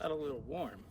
Got a little warm.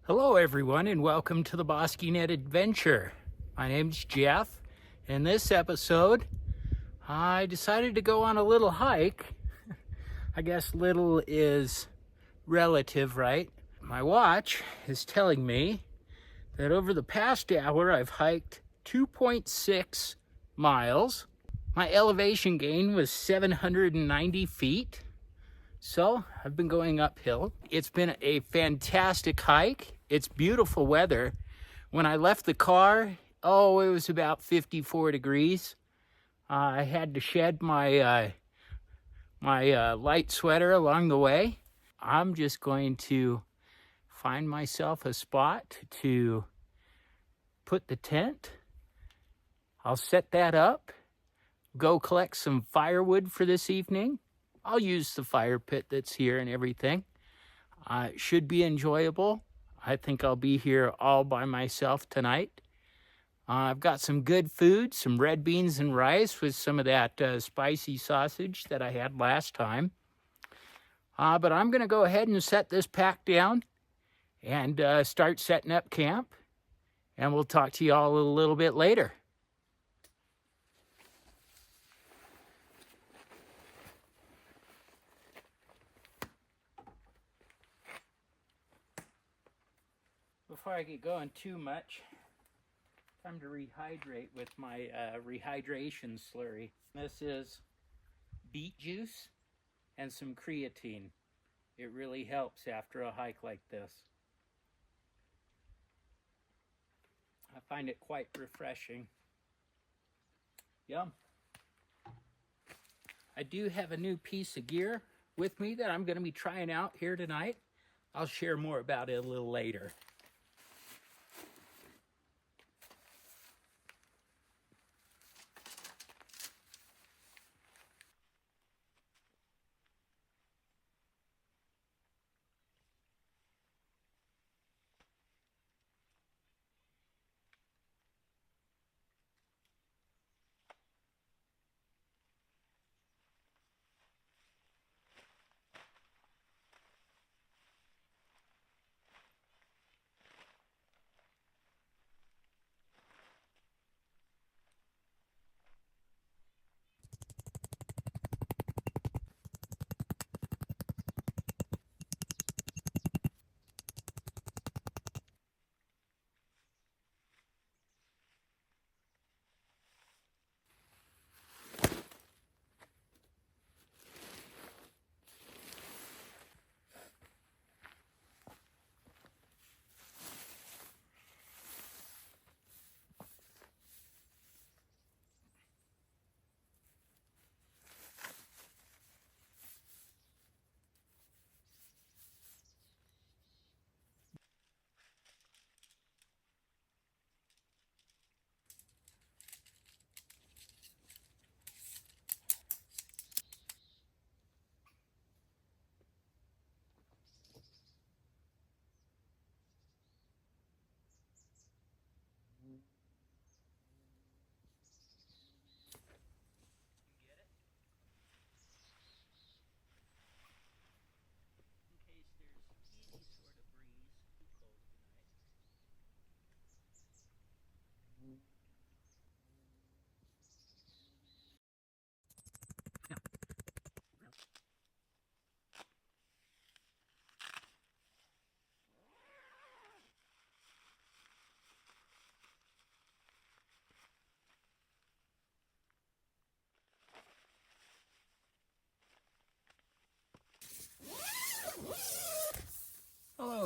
Hello everyone and welcome to the Bosky Net Adventure. My name's Jeff. In this episode, I decided to go on a little hike. I guess little is relative, right? My watch is telling me that over the past hour I've hiked 2.6 miles. My elevation gain was 790 feet. So I've been going uphill. It's been a fantastic hike. It's beautiful weather. When I left the car, it was about 54 degrees. I had to shed my light sweater along the way. I'm just going to find myself a spot to put the tent. I'll set that up, go collect some firewood for this evening. I'll use the fire pit that's here and everything. It should be enjoyable. I think I'll be here all by myself tonight. I've got some good food, some red beans and rice with some of that spicy sausage that I had last time. But I'm going to go ahead and set this pack down and start setting up camp. And we'll talk to you all a little bit later. Before I get going too much, time to rehydrate with my rehydration slurry. This is beet juice and some creatine. It really helps after a hike like this. I find it quite refreshing. Yum. I do have a new piece of gear with me that I'm going to be trying out here tonight. I'll share more about it a little later.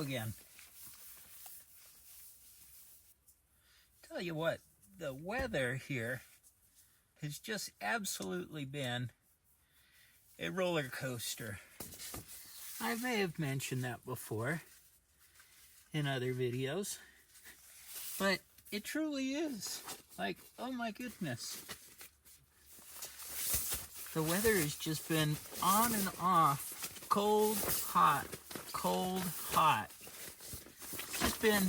again. Tell you what, the weather here has just absolutely been a roller coaster. I may have mentioned that before in other videos, but it truly is. Like, oh my goodness. The weather has just been on and off, cold, hot, cold, hot. It's just been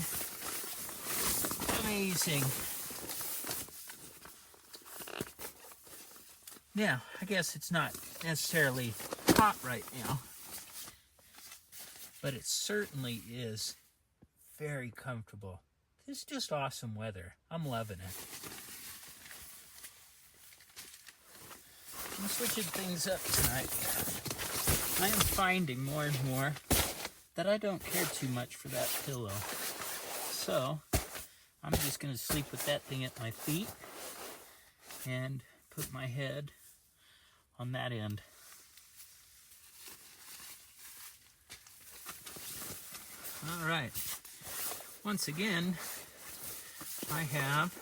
amazing. Now, I guess it's not necessarily hot right now, but it certainly is very comfortable. This is just awesome weather. I'm loving it. I'm switching things up tonight. I am finding more and more that I don't care too much for that pillow. So, I'm just going to sleep with that thing at my feet and put my head on that end. All right. Once again, I have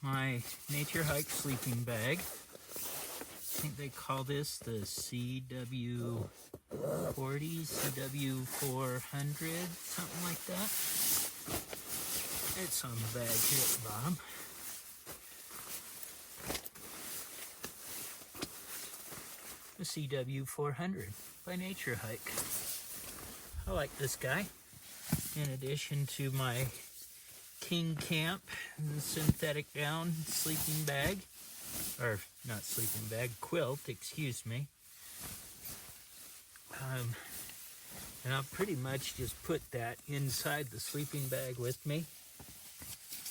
my Nature Hike sleeping bag. I think they call this the CW40, CW400, something like that. It's on the bag here at the bottom. The CW400 by Nature Hike. I like this guy. In addition to my King Camp synthetic down sleeping bag, or not sleeping bag, quilt, excuse me. And I'll pretty much just put that inside the sleeping bag with me,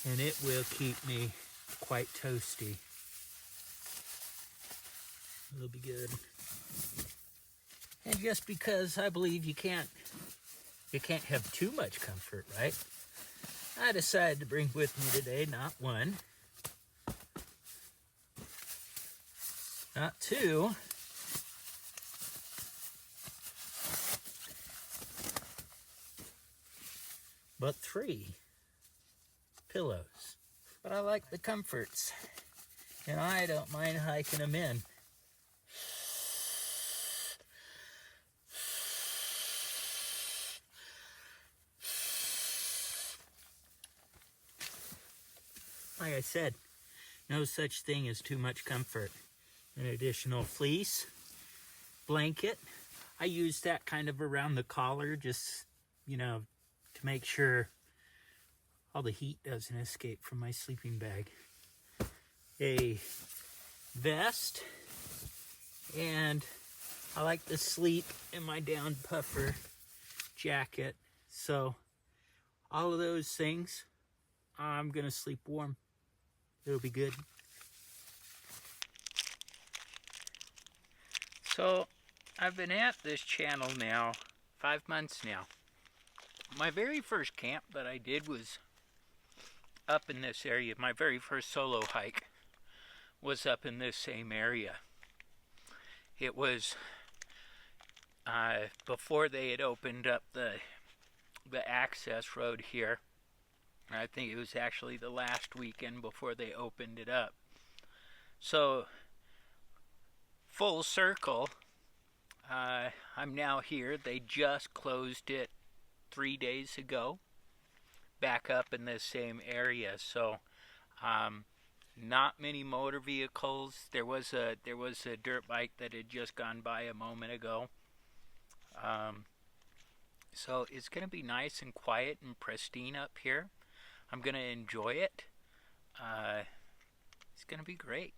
and it will keep me quite toasty. It'll be good. And just because I believe you can't have too much comfort, right? I decided to bring with me today not one, not two, but 3 pillows. But I like the comforts, and I don't mind hiking them in. Like I said, no such thing as too much comfort. An additional fleece, blanket. I use that kind of around the collar, just, to make sure all the heat doesn't escape from my sleeping bag. A vest, and I like to sleep in my down puffer jacket. So all of those things, I'm gonna sleep warm. It'll be good. So I've been at this channel now 5 months now. My very first camp that I did was up in this area. My very first solo hike was up in this same area. It was before they had opened up the access road here. I think it was actually the last weekend before they opened it up. So, full circle, I'm now here. They just closed it 3 days ago, back up in this same area. So, not many motor vehicles. There was a dirt bike that had just gone by a moment ago. So it's going to be nice and quiet and pristine up here. I'm going to enjoy it. It's going to be great.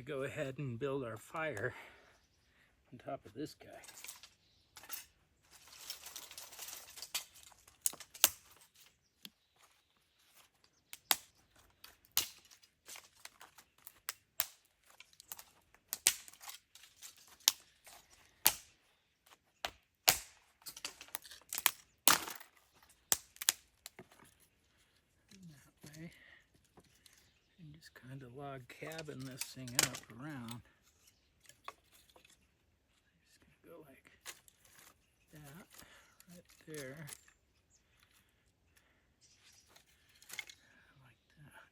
go ahead and build our fire on top of this guy. That way, and just kind of log cabin this thing up around. Just gonna go like that, right there. Like that.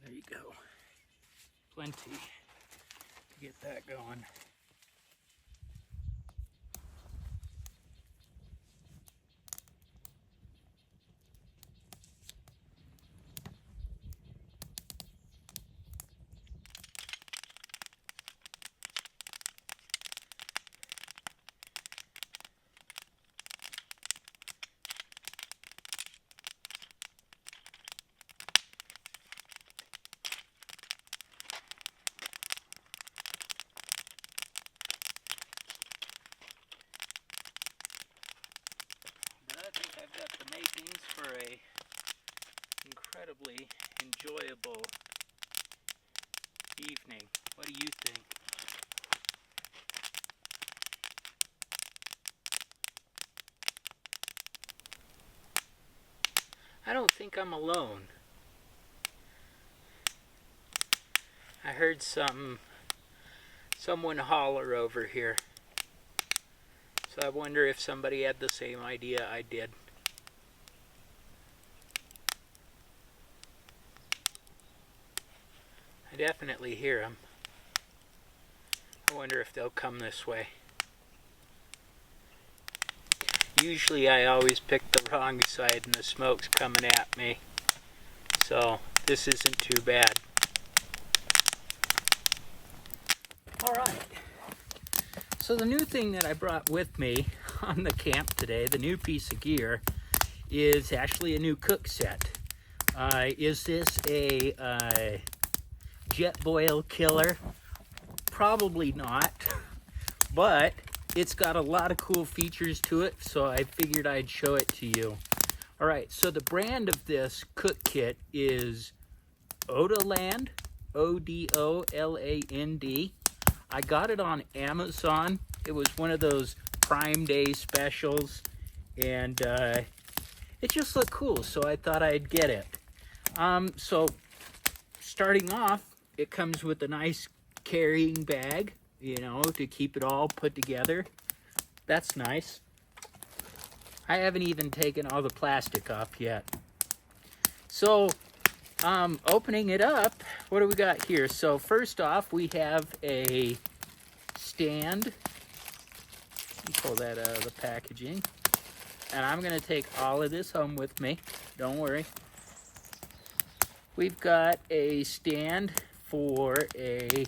There you go. Plenty to get that going. I think I've got the makings for a incredibly enjoyable evening. What do you think? I don't think I'm alone. I heard someone holler over here. So I wonder if somebody had the same idea I did. I definitely hear them. I wonder if they'll come this way. Usually I always pick the wrong side and the smoke's coming at me. So this isn't too bad. Alright. So the new thing that I brought with me on the camp today, the new piece of gear, is actually a new cook set. Is this a jet boil killer? Probably not, but it's got a lot of cool features to it, so I figured I'd show it to you. Alright, so the brand of this cook kit is Odoland, O-D-O-L-A-N-D. I got it on Amazon. It was one of those Prime Day specials, and it just looked cool, so I thought I'd get it. So starting off, it comes with a nice carrying bag, you know, to keep it all put together. That's nice. I haven't even taken all the plastic off yet. So opening it up, what do we got here? So first off, we have a stand. Let me pull that out of the packaging. And I'm going to take all of this home with me. Don't worry. We've got a stand for a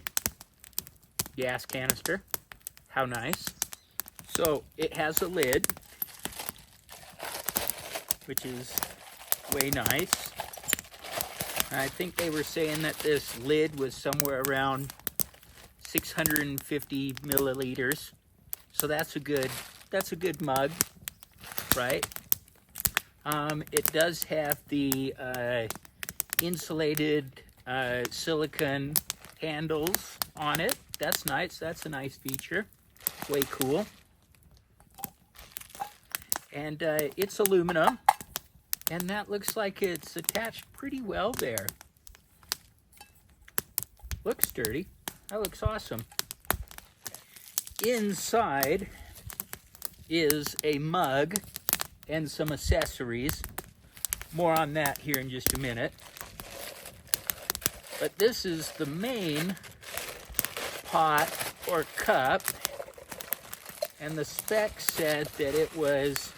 gas canister. How nice. So it has a lid, which is way nice. I think they were saying that this lid was somewhere around 650 milliliters. So that's a good mug, right? It does have the insulated silicone handles on it. That's nice. That's a nice feature. Way cool. And it's aluminum. And that looks like it's attached pretty well there. Looks sturdy. That looks awesome. Inside is a mug and some accessories. More on that here in just a minute. But this is the main pot or cup, and the spec said that it was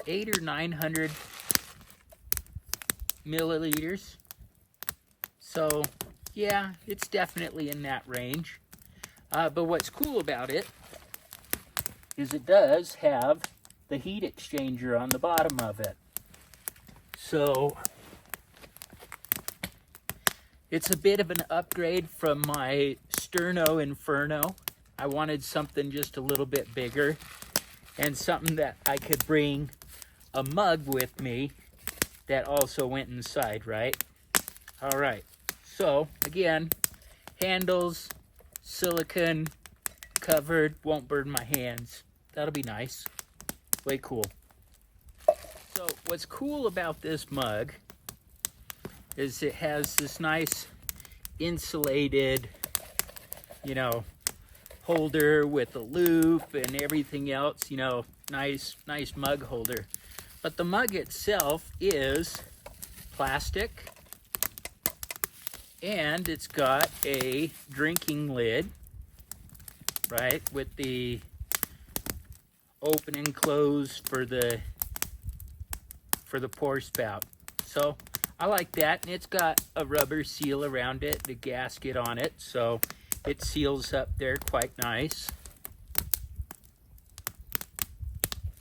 800 or 900 milliliters. So yeah, it's definitely in that range. But what's cool about it is it does have the heat exchanger on the bottom of it. So it's a bit of an upgrade from my Sterno Inferno. I wanted something just a little bit bigger and something that I could bring a mug with me that also went inside, right? All right, so again, handles, silicone, covered, won't burn my hands. That'll be nice. Way cool. So what's cool about this mug is it has this nice insulated, you know, holder with a loop and everything else, you know, nice mug holder. But the mug itself is plastic, and it's got a drinking lid, right, with the open and close for the pour spout. So I like that, and it's got a rubber seal around it, the gasket on it, so it seals up there quite nice.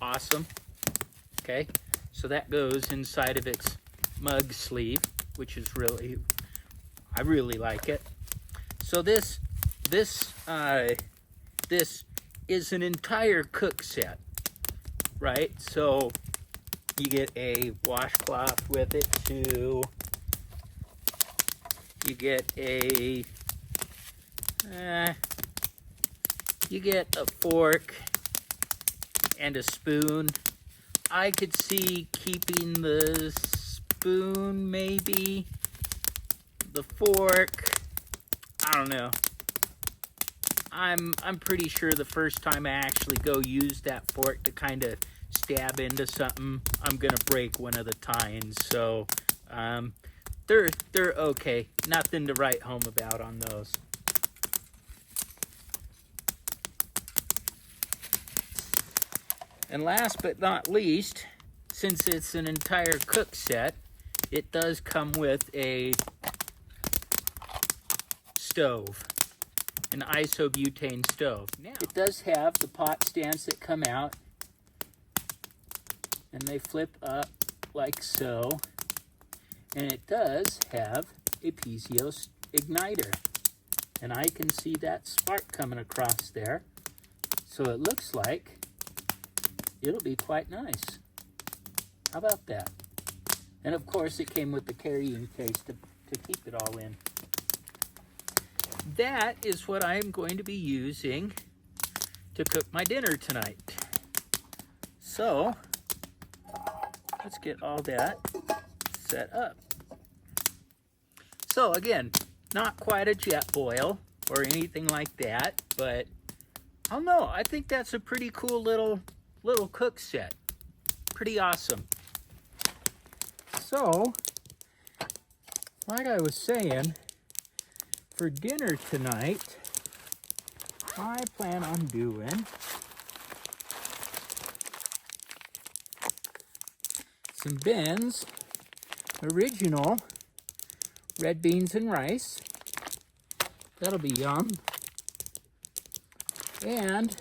Awesome. Okay, so that goes inside of its mug sleeve, which is really, I really like it. So this is an entire cook set, right? So you get a washcloth with it too. You get a fork and a spoon. I could see keeping the spoon, maybe. The fork, I don't know. I'm pretty sure the first time I actually go use that fork to kind of stab into something, I'm gonna break one of the tines. So they're okay. Nothing to write home about on those. And last but not least, since it's an entire cook set, it does come with a stove, an isobutane stove. Now, it does have the pot stands that come out, and they flip up like so, and it does have a piezo igniter, and I can see that spark coming across there, so it looks like it'll be quite nice. How about that? And of course it came with the carrying case to keep it all in. That is what I'm going to be using to cook my dinner tonight. So let's get all that set up. So again, not quite a jet boil or anything like that, but I don't know, I think that's a pretty cool little cook set. Pretty awesome. So, like I was saying, for dinner tonight, I plan on doing some Ben's original red beans and rice. That'll be yum. And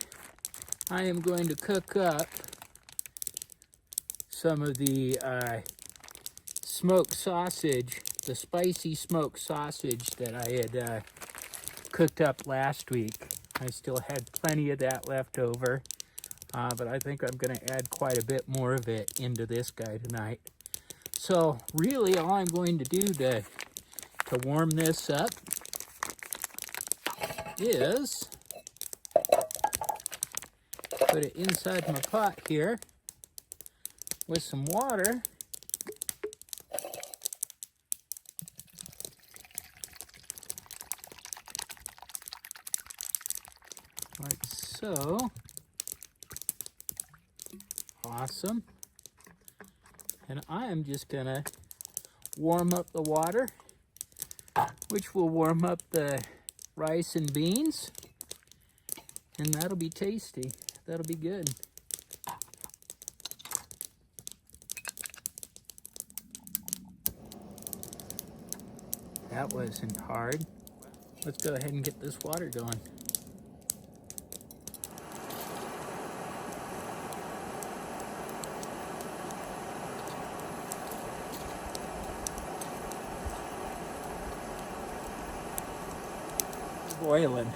I am going to cook up some of the smoked sausage, the spicy smoked sausage that I had cooked up last week. I still had plenty of that left over, but I think I'm going to add quite a bit more of it into this guy tonight. So really all I'm going to do to warm this up is put it inside my pot here with some water. So, awesome. And I am just gonna warm up the water, which will warm up the rice and beans, and that'll be tasty. That'll be good. That wasn't hard. Let's go ahead and get this water going. Boiling.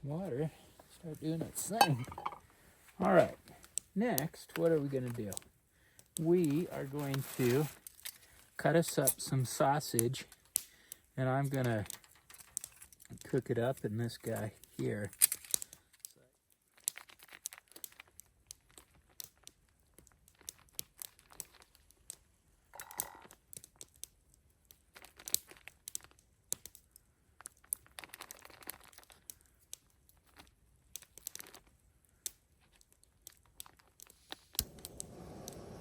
Water, start doing its thing. All right, next, what are we gonna do? We are going to cut us up some sausage, and I'm gonna cook it up in this guy here.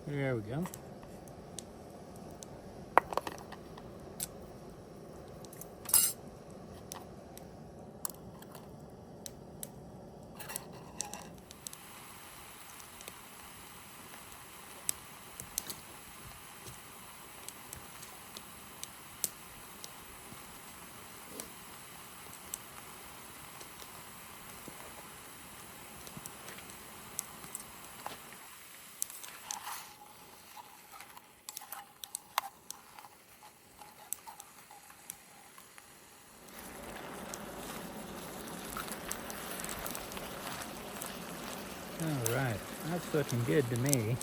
There we go. All right, that's looking good to me.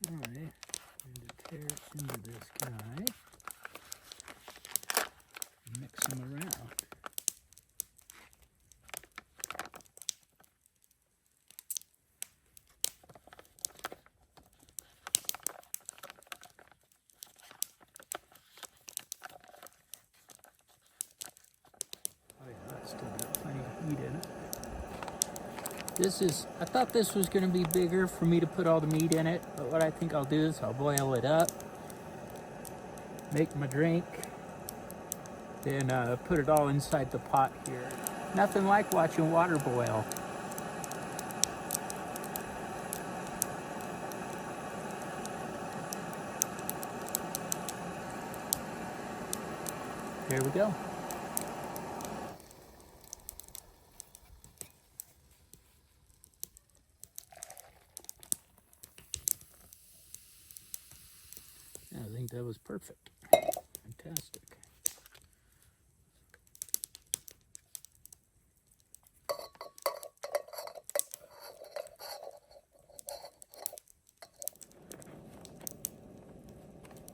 All right, I'm going to tear it into this guy and mix them around. Oh yeah, that's still got plenty of heat in it. I thought this was going to be bigger for me to put all the meat in it, but what I think I'll do is I'll boil it up, make my drink, then put it all inside the pot here. Nothing like watching water boil. There we go. I think that was perfect. Fantastic.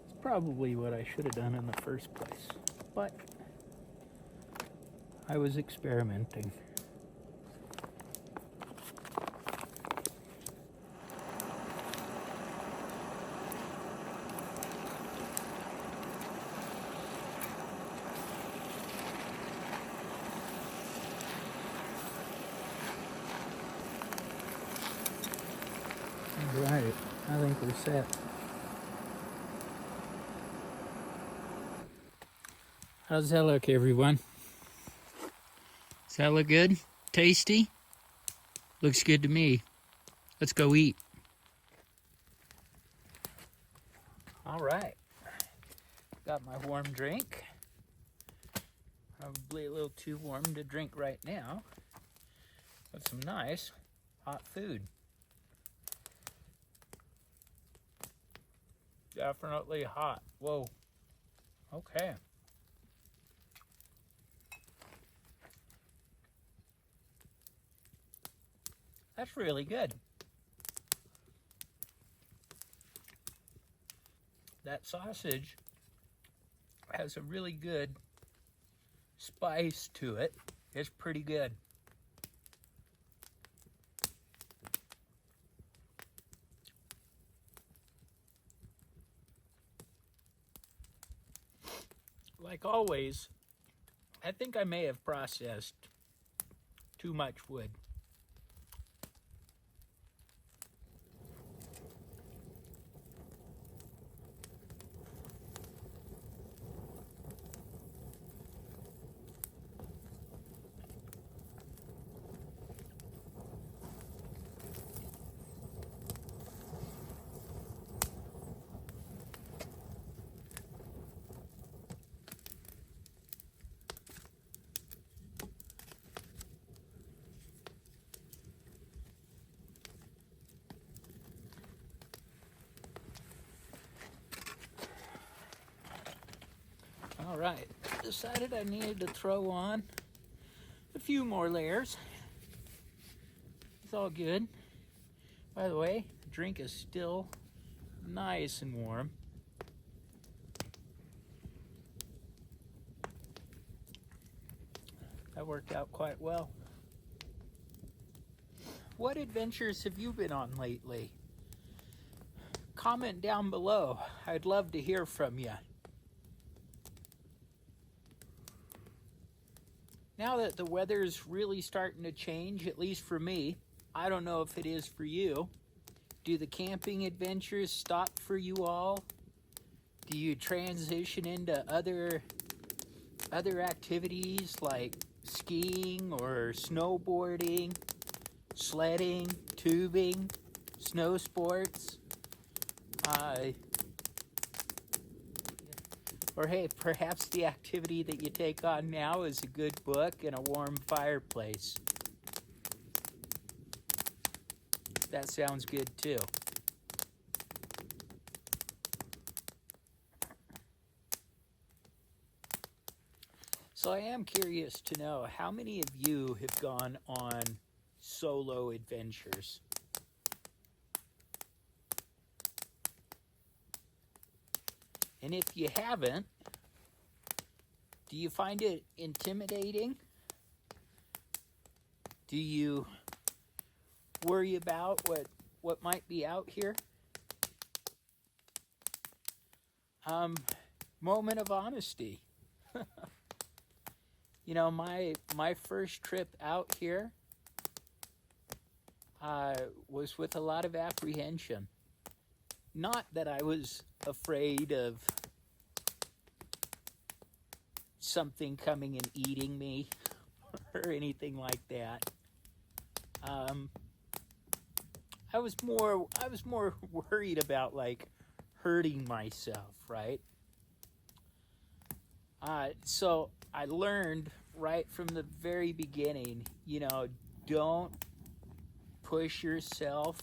It's probably what I should have done in the first place, but I was experimenting. Right, I think we're set. How does that look, everyone? Does that look good? Tasty? Looks good to me. Let's go eat. All right. Got my warm drink. Probably a little too warm to drink right now. But some nice hot food. Definitely hot. Whoa. Okay. That's really good. That sausage has a really good spice to it. It's pretty good. Like always, I think I may have processed too much wood. All right, decided I needed to throw on a few more layers. It's all good. By the way, the drink is still nice and warm. That worked out quite well. What adventures have you been on lately? Comment down below. I'd love to hear from you. Now that the weather's really starting to change, at least for me, I don't know if it is for you. Do the camping adventures stop for you all? Do you transition into other activities like skiing or snowboarding, sledding, tubing, snow sports? Or hey, perhaps the activity that you take on now is a good book and a warm fireplace. That sounds good too. So I am curious to know, how many of you have gone on solo adventures? And if you haven't, do you find it intimidating? Do you worry about what might be out here? Moment of honesty. You know, my first trip out here was with a lot of apprehension. Not that I was afraid of something coming and eating me or anything like that. I was more worried about like hurting myself, right? So I learned right from the very beginning, you know, don't push yourself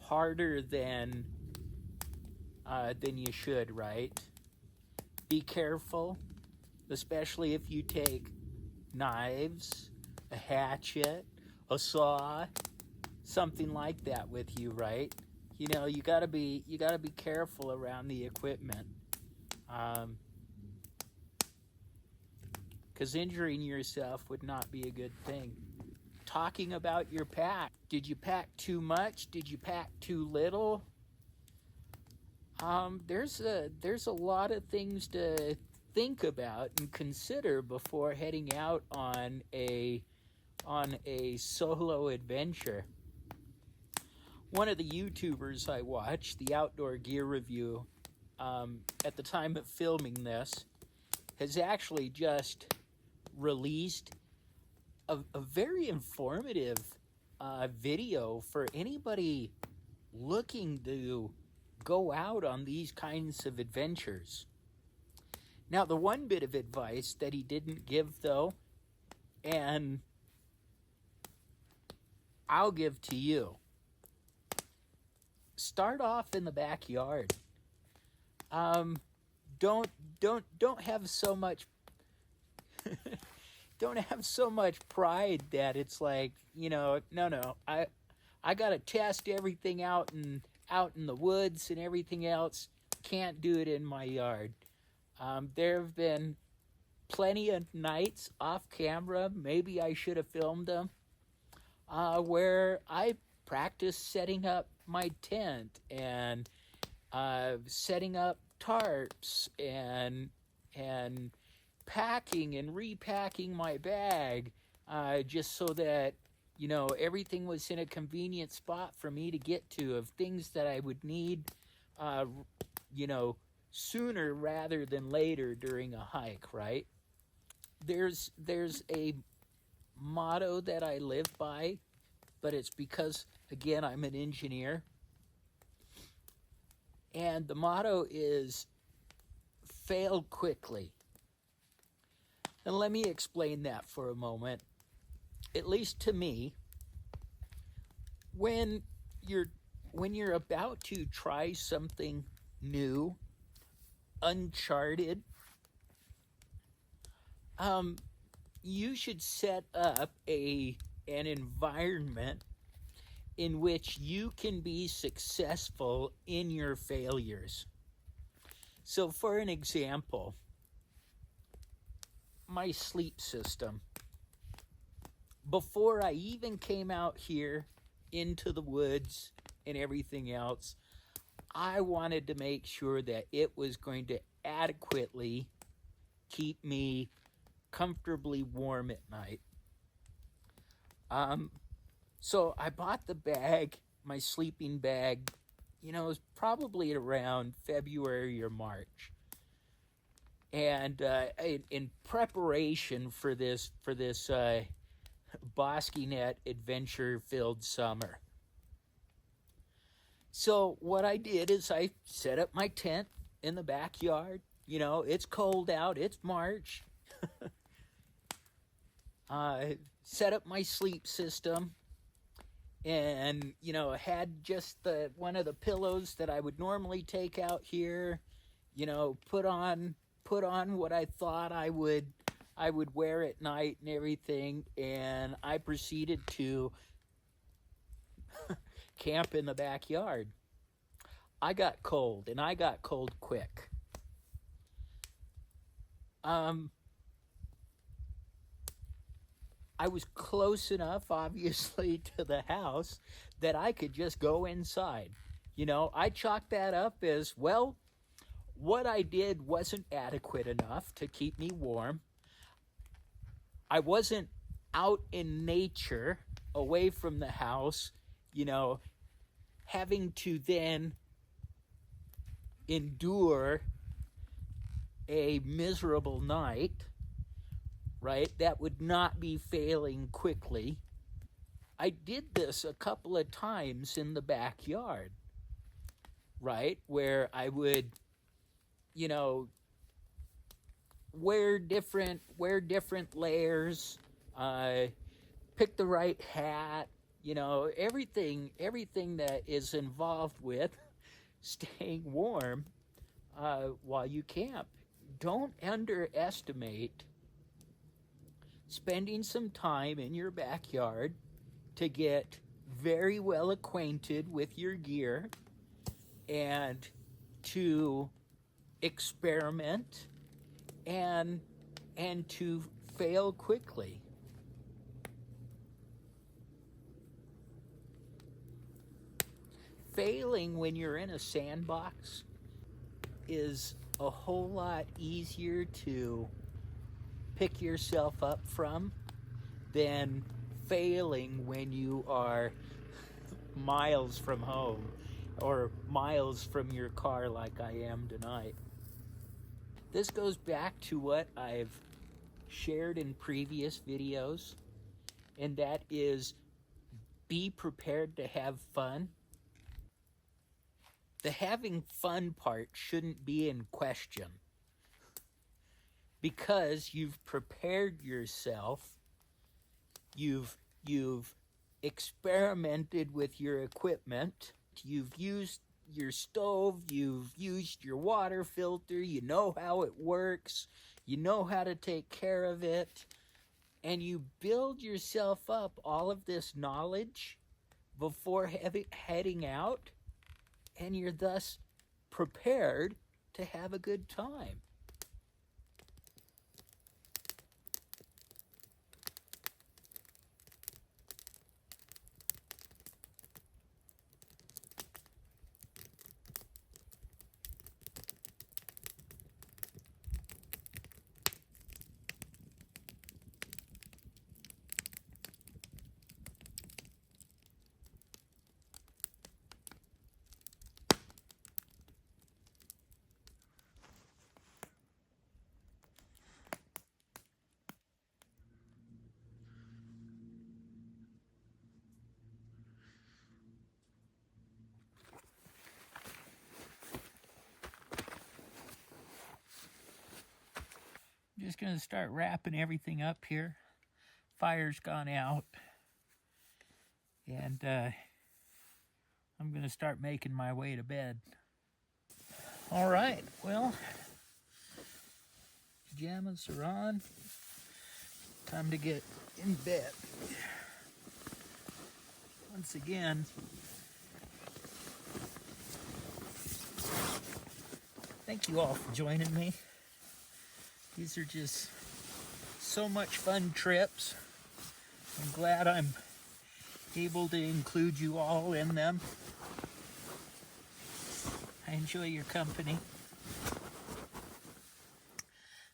harder than you should, right? Be careful, especially if you take knives, a hatchet, a saw, something like that with you, right? You know, you gotta be careful around the equipment, because injuring yourself would not be a good thing. Talking about your pack. Did you pack too much? Did you pack too little? There's a lot of things to think about and consider before heading out on a solo adventure. One of the YouTubers I watch, the Outdoor Gear Review, at the time of filming this, has actually just released a very informative video for anybody looking to go out on these kinds of adventures. Now, the one bit of advice that he didn't give, though, and I'll give to you: start off in the backyard. Don't have so much don't have so much pride that it's like, you know, no, I gotta test everything out in the woods and everything else. Can't do it in my yard. There have been plenty of nights off camera, maybe I should have filmed them, where I practiced setting up my tent and setting up tarps and packing and repacking my bag, just so that, you know, everything was in a convenient spot for me to get to, of things that I would need, you know, sooner rather than later during a hike, right? There's a motto that I live by, but it's because, again, I'm an engineer. And the motto is fail quickly. And let me explain that for a moment. At least to me, when you're about to try something new, uncharted, you should set up an environment in which you can be successful in your failures. So for an example, my sleep system. Before I even came out here into the woods and everything else, I wanted to make sure that it was going to adequately keep me comfortably warm at night. So I bought the bag, my sleeping bag, you know, it was probably around February or March. And in preparation for this BoskyNet adventure-filled summer. So what I did is I set up my tent in the backyard. You know, it's cold out, it's March. Set up my sleep system, and, you know, had just one of the pillows that I would normally take out here, you know, put on what I thought I would wear at night and everything, and I proceeded to camp in the backyard. I got cold, and I got cold quick. I was close enough, obviously, to the house that I could just go inside. You know, I chalked that up as, well, what I did wasn't adequate enough to keep me warm. I wasn't out in nature, away from the house, you know, having to then endure a miserable night, right? That would not be failing quickly. I did this a couple of times in the backyard, right? Where I would, you know, wear different layers, pick the right hat, you know, everything that is involved with staying warm while you camp. Don't underestimate spending some time in your backyard to get very well acquainted with your gear and to experiment and to fail quickly. Failing when you're in a sandbox is a whole lot easier to pick yourself up from than failing when you are miles from home or miles from your car like I am tonight. This goes back to what I've shared in previous videos, and that is, be prepared to have fun. The having fun part shouldn't be in question, because you've prepared yourself, you've experimented with your equipment, you've used your stove, you've used your water filter, you know how it works, you know how to take care of it, and you build yourself up all of this knowledge before heading out, and you're thus prepared to have a good time. just going to start wrapping everything up here. Fire's gone out. And I'm going to start making my way to bed. All right, well, pajamas are on. Time to get in bed. Once again, thank you all for joining me. These are just so much fun trips. I'm glad I'm able to include you all in them. I enjoy your company.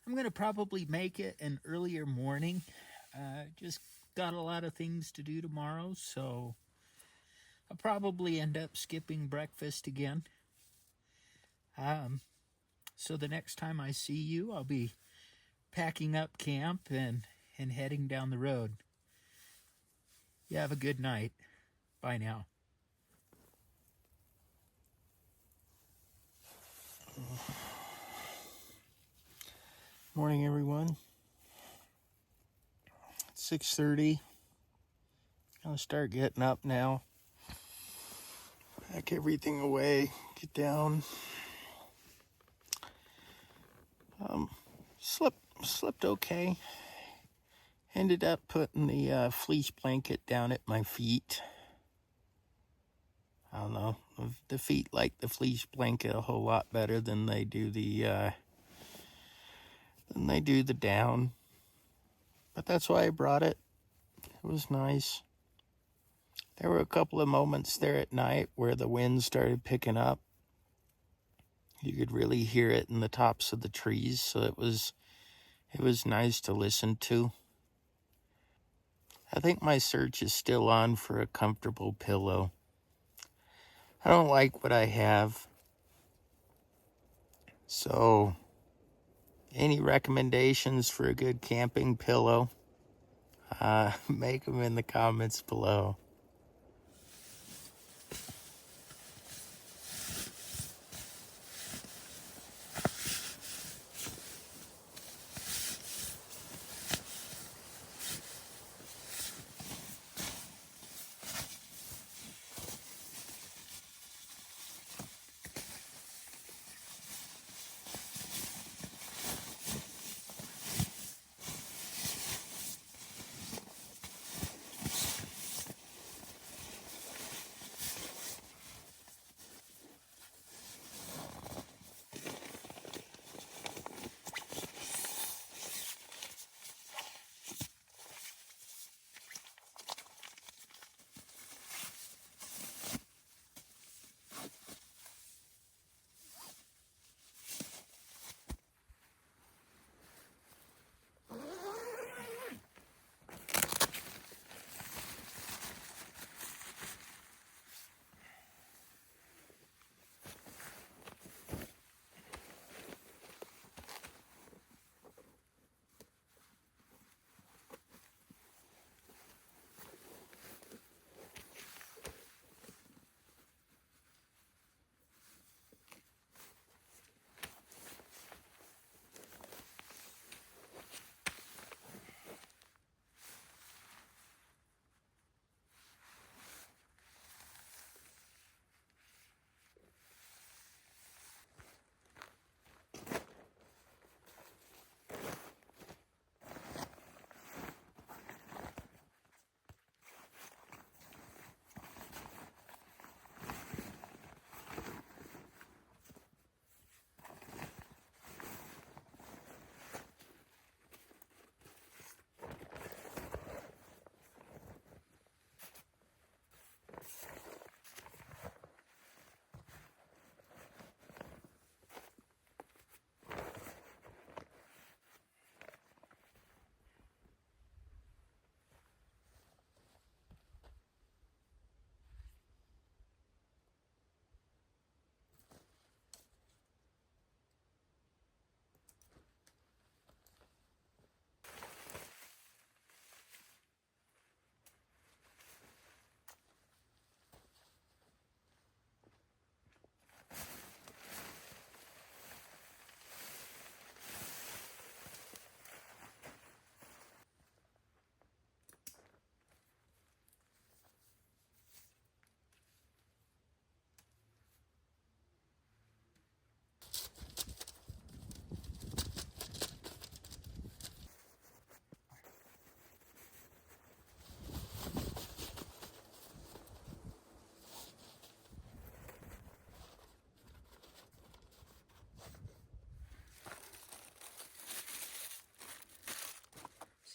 I'm going to probably make it an earlier morning. Just got a lot of things to do tomorrow, so I'll probably end up skipping breakfast again. So the next time I see you, I'll be packing up camp and heading down the road. You have a good night. Bye now. Morning, everyone. It's 6:30. Gonna start getting up now. Pack everything away. Get down. Slept okay. Ended up putting the fleece blanket down at my feet. I don't know. The feet like the fleece blanket a whole lot better than they do the down. But that's why I brought it. It was nice. There were a couple of moments there at night where the wind started picking up. You could really hear it in the tops of the trees, so it was nice to listen to. I think my search is still on for a comfortable pillow. I don't like what I have. So, any recommendations for a good camping pillow? Make them in the comments below.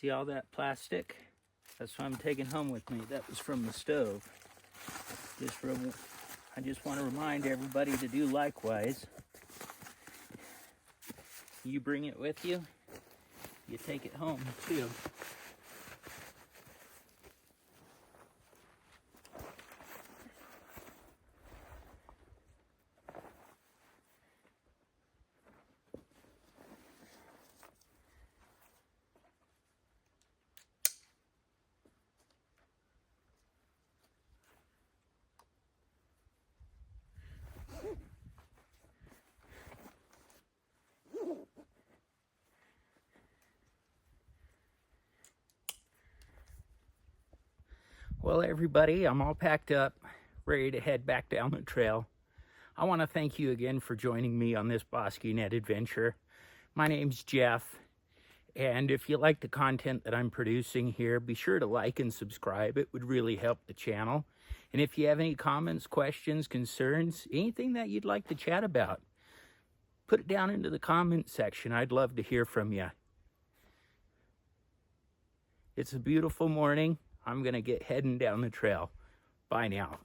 See all that plastic? That's what I'm taking home with me. That was from the stove. I just want to remind everybody to do likewise. You bring it with you, you take it home too. Well, everybody, I'm all packed up, ready to head back down the trail. I want to thank you again for joining me on this Bosky Net adventure. My name's Jeff, and if you like the content that I'm producing here, be sure to like and subscribe. It would really help the channel. And if you have any comments, questions, concerns, anything that you'd like to chat about, put it down into the comment section. I'd love to hear from you. It's a beautiful morning. I'm going to get heading down the trail. Bye now.